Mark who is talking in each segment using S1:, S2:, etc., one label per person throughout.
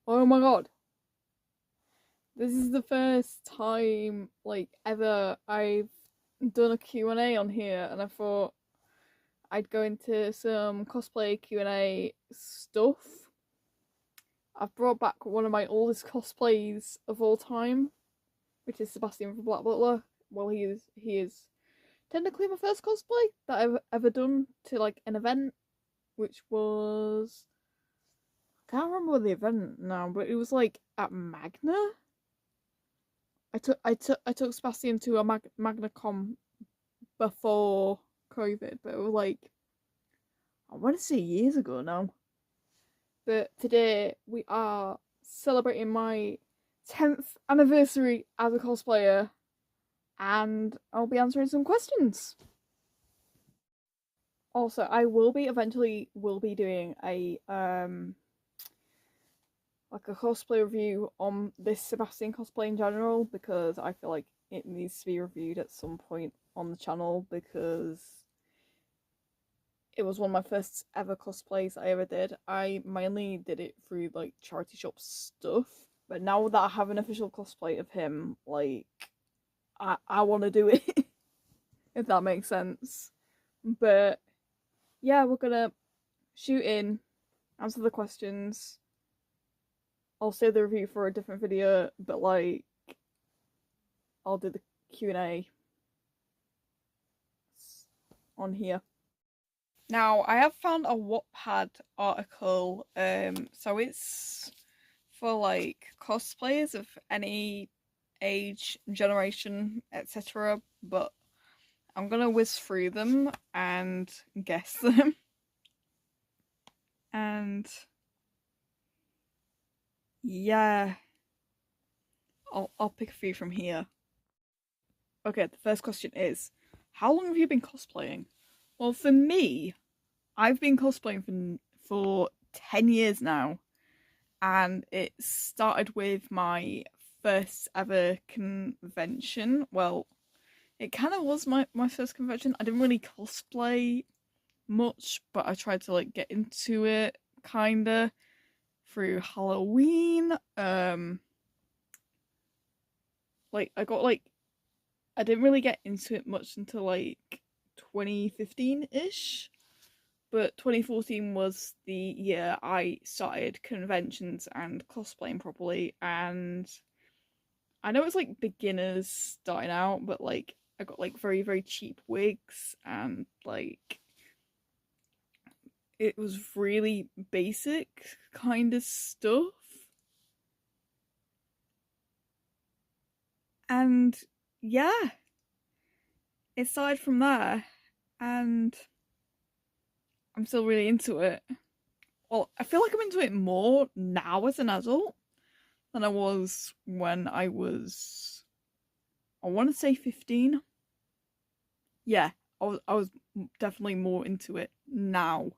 S1: Oh my god. This is the first time, like, ever I've done a Q and A on here, and I thought I'd go into some cosplay Q and A stuff. I've brought back one of my oldest cosplays of all time, which is Sebastian from Black Butler. Well, he is technically my first cosplay that I've ever done to like an event, which was I can't remember the event now, but it was like at Magna. I took Sebastian to a Magna Con before COVID, but it was like I want to say years ago now. But today we are celebrating my 10th anniversary as a cosplayer, and I'll be answering some questions. Also, I will be eventually will be doing a like a cosplay review on this Sebastian cosplay in general, because I feel like it needs to be reviewed at some point on the channel, because it was one of my first ever cosplays I ever did. I mainly did it through like charity shop stuff, but now that I have an official cosplay of him, like I want to do it, if that makes sense. But yeah, we're gonna shoot in, answer the questions. I'll save the review for a different video, but like I'll do the Q and A on here. Now, I have found a Wattpad article, so it's for like cosplayers of any age, generation, etc. But I'm gonna whiz through them and guess them. And yeah, I'll pick a few from here. Okay, the first question is, how long have you been cosplaying? Well, for me, I've been cosplaying for 10 years now, and it started with my first ever convention. Well, it kind of was my first convention. I didn't really cosplay much, but I tried to like get into it kinda through Halloween. Like I didn't really get into it much until like 2015-ish. But 2014 was the year I started conventions and cosplaying properly, and I know it's like beginners starting out, but like I got like very, very cheap wigs, and like it was really basic kind of stuff. And yeah, it started from there, and I'm still really into it. Well, I feel like I'm into it more now as an adult than I was when I was, I want to say 15. Yeah, I was definitely more into it now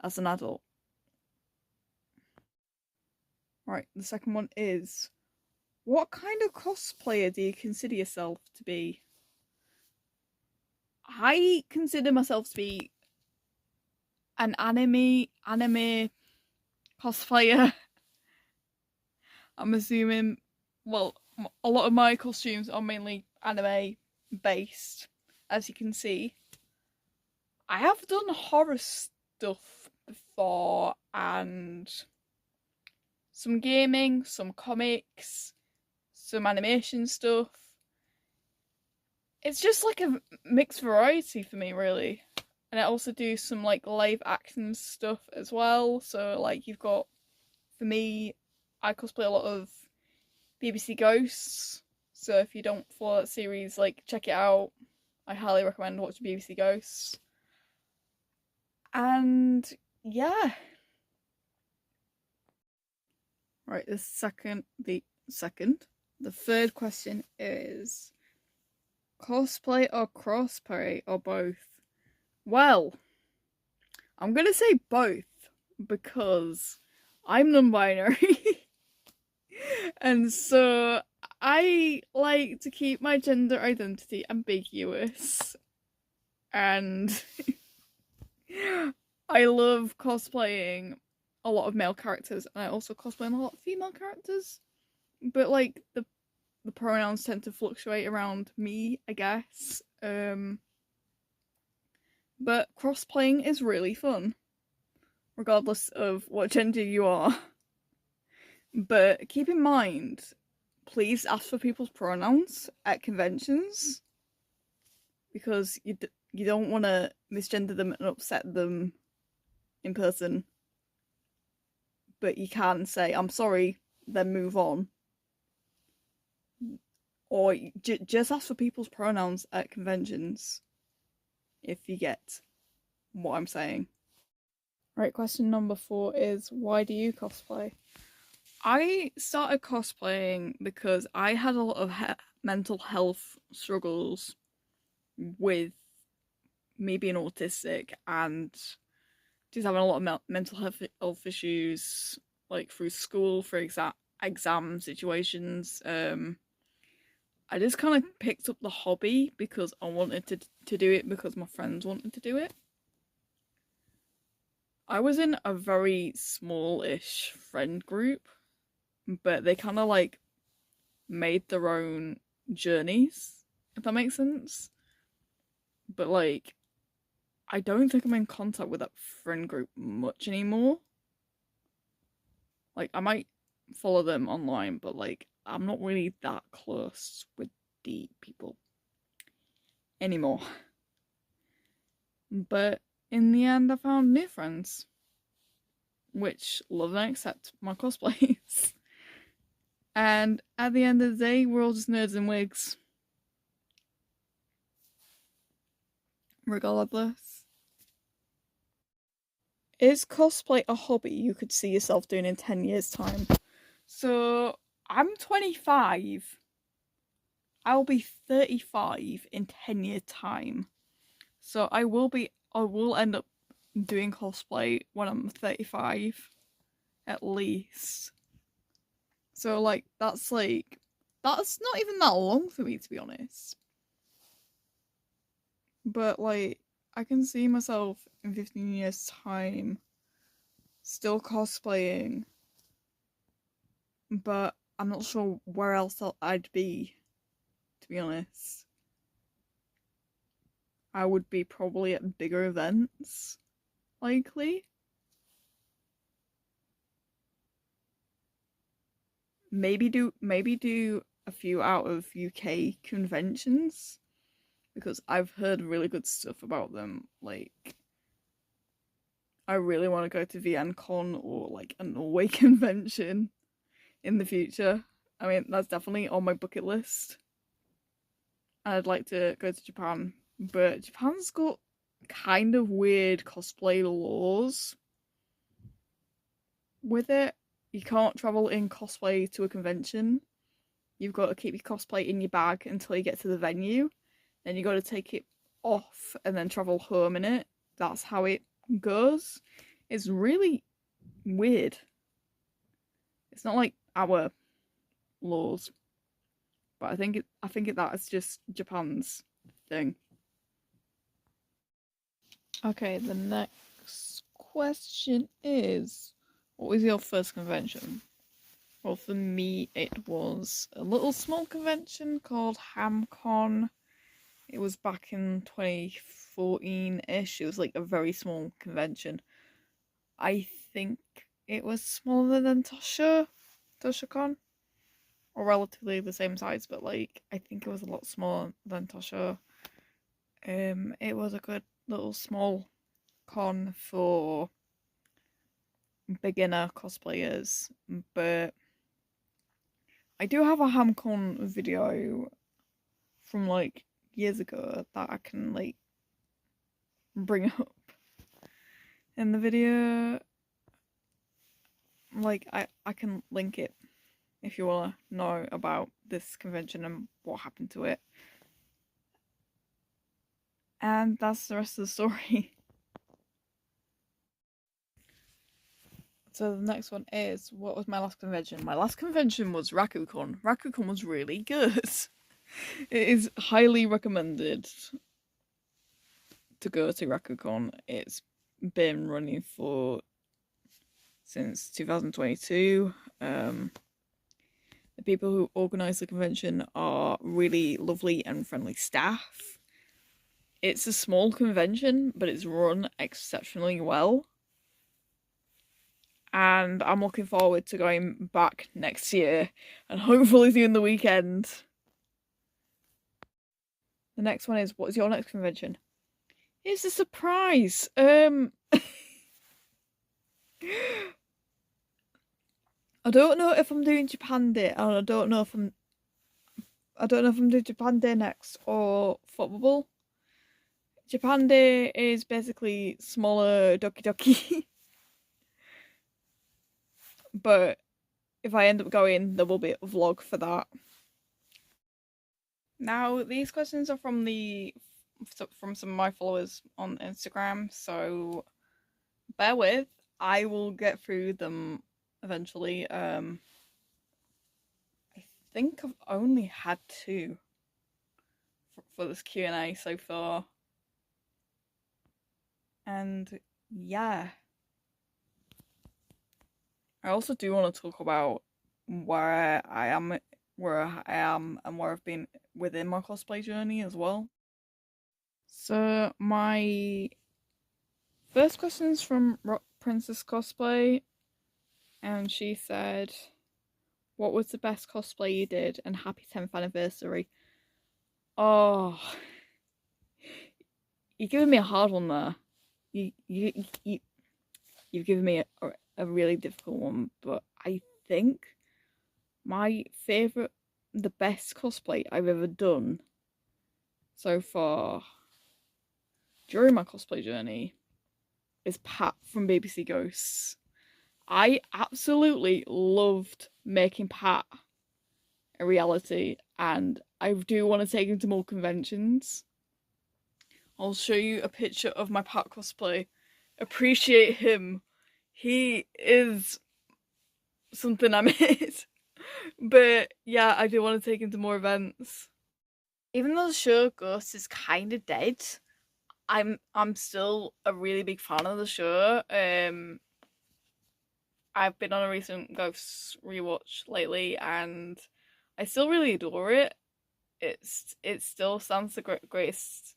S1: as an adult. Right, the second one is, what kind of cosplayer do you consider yourself to be? I consider myself to be an anime cosplayer. I'm assuming, well, a lot of my costumes are mainly anime based, as you can see. I have done horror stuff before, and some gaming, some comics, some animation stuff. It's just like a mixed variety for me, really. And I also do some like live action stuff as well. So like you've got, for me, I cosplay a lot of BBC Ghosts. So if you don't follow that series, like check it out. I highly recommend watching BBC Ghosts. And yeah. Right, the third question is, cosplay or crossplay or both? Well, I'm gonna say both because I'm non-binary. And so I like to keep my gender identity ambiguous. And I love cosplaying a lot of male characters, and I also cosplay a lot of female characters. But like the pronouns tend to fluctuate around me, I guess. But cross-playing is really fun, regardless of what gender you are. But keep in mind, please ask for people's pronouns at conventions, because you don't want to misgender them and upset them in person. But you can say, I'm sorry, then move on. Or just ask for people's pronouns at conventions, if you get what I'm saying. Right, question number 4 is, why do you cosplay? I started cosplaying because I had a lot of mental health struggles with me being autistic and just having a lot of mental health issues, like through school, for exam situations. I just kind of picked up the hobby because I wanted to do it because my friends wanted to do it. I was in a very small-ish friend group, but they kind of like made their own journeys, if that makes sense. But like, I don't think I'm in contact with that friend group much anymore. Like, I might follow them online, but like, I'm not really that close with the people anymore. But in the end, I found new friends, which love and accept my cosplays. And at the end of the day, we're all just nerds in wigs. Regardless. Is cosplay a hobby you could see yourself doing in 10 years' time? So, I'm 25. I'll be 35 in 10 years' time. So I will end up doing cosplay when I'm 35, at least. So like, that's not even that long for me, to be honest. But like, I can see myself in 15 years' time still cosplaying, but I'm not sure where else I'd be, to be honest. I would be probably at bigger events, likely. Maybe do a few out of UK conventions, because I've heard really good stuff about them. Like, I really want to go to VNCon or like a Norway convention in the future. I mean, that's definitely on my bucket list. I'd like to go to Japan, but Japan's got kind of weird cosplay laws with it. You can't travel in cosplay to a convention. You've got to keep your cosplay in your bag until you get to the venue. Then you got to take it off and then travel home in it. That's how it goes. It's really weird. It's not like our laws, but I think that is just Japan's thing. Okay, the next question is, what was your first convention? Well, for me, it was a little small convention called HamCon. It was back in 2014-ish. It was like a very small convention. I think it was smaller than ToshaCon, or relatively the same size, but like I think it was a lot smaller than Tosha. It was a good little small con for beginner cosplayers, but I do have a HamCon video from like years ago that I can like bring up in the video. Like, I can link it if you want to know about this convention and what happened to it. And that's the rest of the story. So the next one is, what was my last convention? My last convention was RakuCon. RakuCon was really good. It is highly recommended to go to RakuCon. It's been running since 2022. The people who organise the convention are really lovely and friendly staff. It's a small convention, but it's run exceptionally well. And I'm looking forward to going back next year and hopefully doing the weekend. The next one is, what's your next convention? It's a surprise. I don't know if I'm doing Japan Day, and I don't know if I'm doing Japan Day next or football. Japan Day is basically smaller Doki Doki. But if I end up going, there will be a vlog for that. Now, these questions are from some of my followers on Instagram, so bear with. I will get through them eventually. I think I've only had 2 for this Q&A so far. And yeah. I also do want to talk about where I am, and where I've been within my cosplay journey as well. So my first question is from Rock Princess Cosplay, and she said, what was the best cosplay you did, and happy 10th anniversary. Oh, you're giving me a hard one there. You've given me a really difficult one, but I think my favourite, the best cosplay I've ever done so far during my cosplay journey is Pat from BBC Ghosts. I absolutely loved making Pat a reality, and I do want to take him to more conventions. I'll show you a picture of my Pat cosplay. Appreciate him. He is something I made. But yeah, I do want to take him to more events. Even though the show Ghost is kind of dead, I'm still a really big fan of the show. I've been on a recent Ghosts rewatch lately, and I still really adore it. It still stands the greatest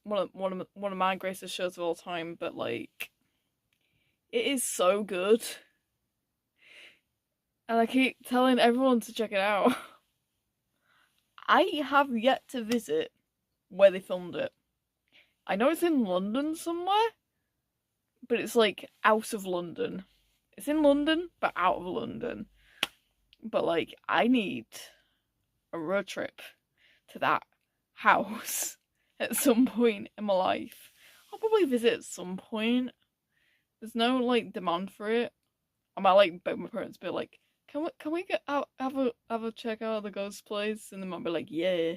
S1: one of my greatest shows of all time. But like, it is so good, and I keep telling everyone to check it out. I have yet to visit where they filmed it. I know it's in London somewhere, but it's like out of London. It's in London, but out of London. But like, I need a road trip to that house at some point in my life. I'll probably visit at some point. There's no like demand for it. I might like beg my parents, be like, can we get out, have a check out of the ghost place? And they might be like, yeah.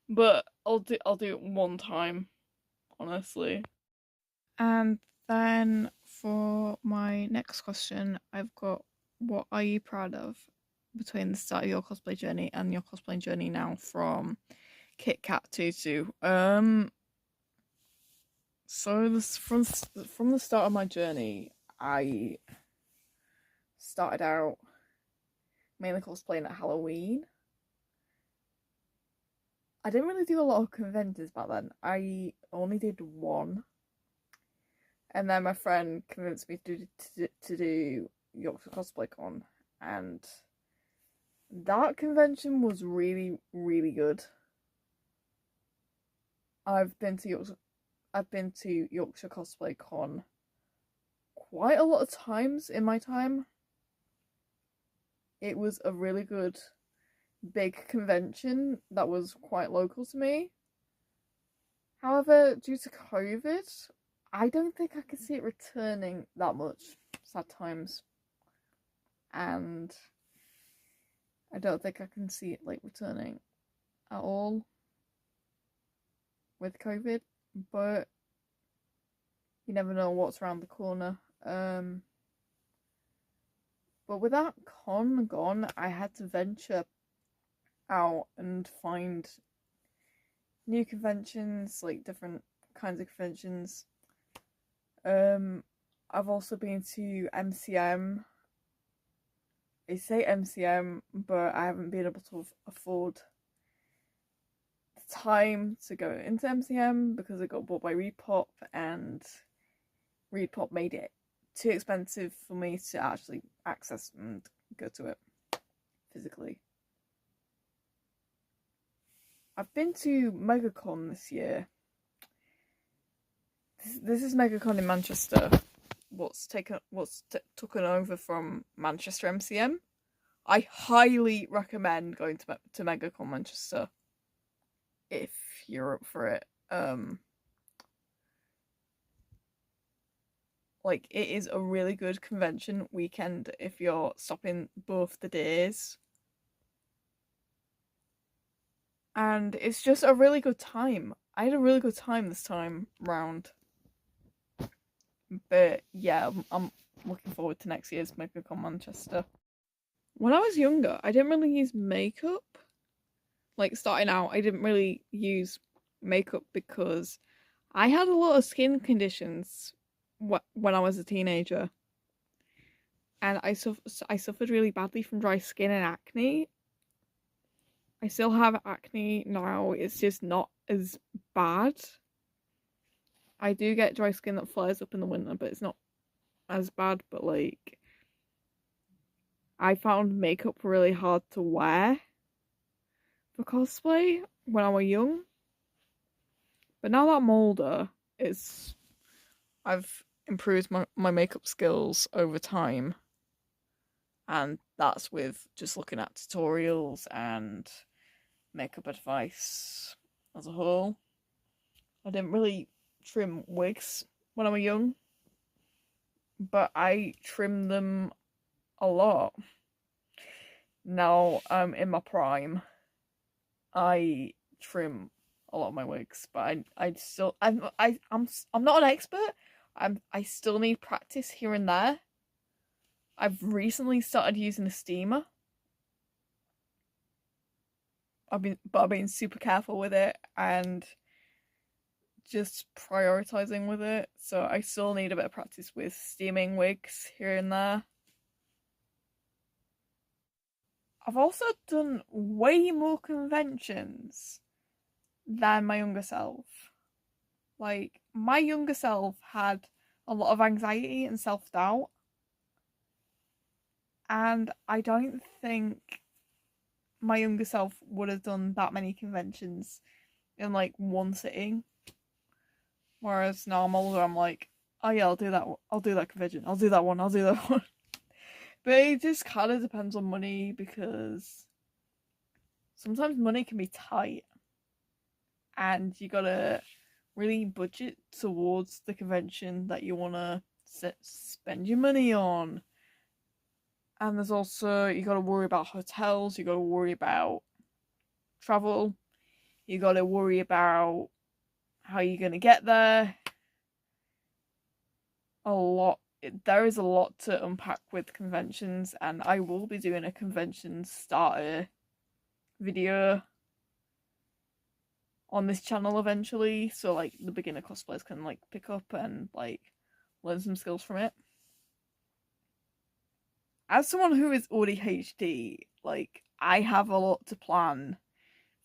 S1: But I'll do it one time, honestly. And then for my next question, I've got, what are you proud of between the start of your cosplay journey and your cosplay journey now, from Kit Kat Tutu? So this from the start of my journey, I started out mainly cosplaying at Halloween. I didn't really do a lot of conventions back then. I only did one. And then my friend convinced me to do Yorkshire Cosplay Con, and that convention was really, really good. I've been to Yorkshire Cosplay Con quite a lot of times in my time. It was a really good big convention that was quite local to me. However, due to COVID, I don't think I can see it returning that much, sad times. And I don't think I can see it like returning at all with COVID, but you never know what's around the corner. But with that con gone, I had to venture out and find new conventions, like different kinds of conventions. I've also been to MCM. I say MCM, but I haven't been able to afford the time to go into MCM because it got bought by Repop, and Repop made it too expensive for me to actually access and go to it physically. I've been to MegaCon this year. This is MegaCon in Manchester. What's taken over from Manchester MCM. I highly recommend going to MegaCon Manchester if you're up for it. Like, it is a really good convention weekend if you're stopping both the days. And it's just a really good time. I had a really good time this time round. But yeah, I'm looking forward to next year's MegaCon Manchester. When I was younger, I didn't really use makeup. Like, starting out, I didn't really use makeup because I had a lot of skin conditions when I was a teenager. And I suffered really badly from dry skin and acne. I still have acne now, it's just not as bad. I do get dry skin that flares up in the winter, but it's not as bad. But like, I found makeup really hard to wear for cosplay when I was young. But now that I'm older, I've improved my makeup skills over time. And that's with just looking at tutorials and makeup advice as a whole. I didn't really trim wigs when I was young, but I trim them a lot. Now I'm in my prime, I trim a lot of my wigs, but I'm not an expert. I still need practice here and there. I've recently started using a steamer. I've been super careful with it and just prioritizing with it. So I still need a bit of practice with steaming wigs here and there. I've also done way more conventions than my younger self. Like, my younger self had a lot of anxiety and self-doubt. And I don't think my younger self would have done that many conventions in like one sitting. Whereas now I'm older, I'm like, oh yeah, I'll do that convention, I'll do that one. But it just kind of depends on money, because sometimes money can be tight and you gotta really budget towards the convention that you want to spend your money on. And there's also, you gotta worry about hotels, you gotta worry about travel, you gotta worry about how you're gonna get there. There is a lot to unpack with conventions, and I will be doing a convention starter video on this channel eventually, so like the beginner cosplayers can like pick up and like learn some skills from it. As someone who is ADHD, like, I have a lot to plan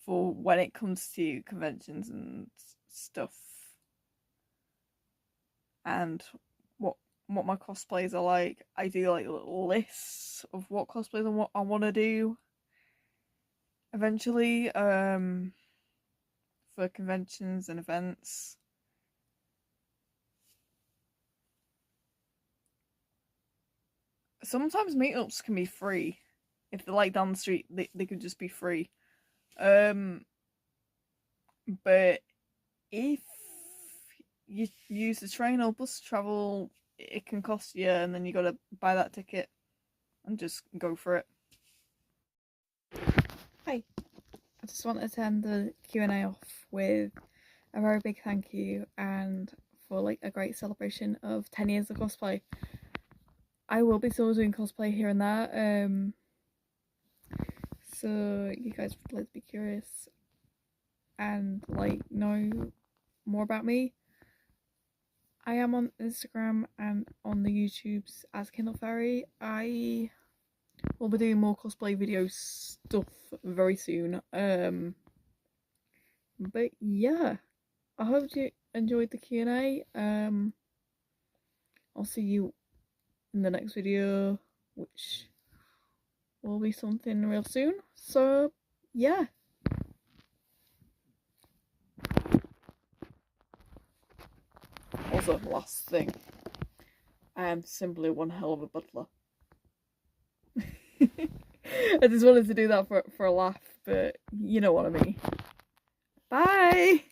S1: for when it comes to conventions and stuff, and what my cosplays are like. I do like little lists of what cosplays and what I want to do eventually, for conventions and events. Sometimes meetups can be free. If they're like down the street, they could just be free. But if you use the train or bus travel, it can cost you, and then you gotta buy that ticket and just go for it. Hi, I just wanted to end the Q&A off with a very big thank you, and for like a great celebration of 10 years of cosplay. I will be still doing cosplay here and there, so you guys would like to be curious and like know more about me, I am on Instagram and on the YouTubes as Kindle Fairy. I will be doing more cosplay video stuff very soon. But yeah, I hope you enjoyed the Q&A. I'll see you in the next video, which will be something real soon. So yeah. Also, last thing, I am simply one hell of a butler. I just wanted to do that for a laugh, but you know what I mean. Bye!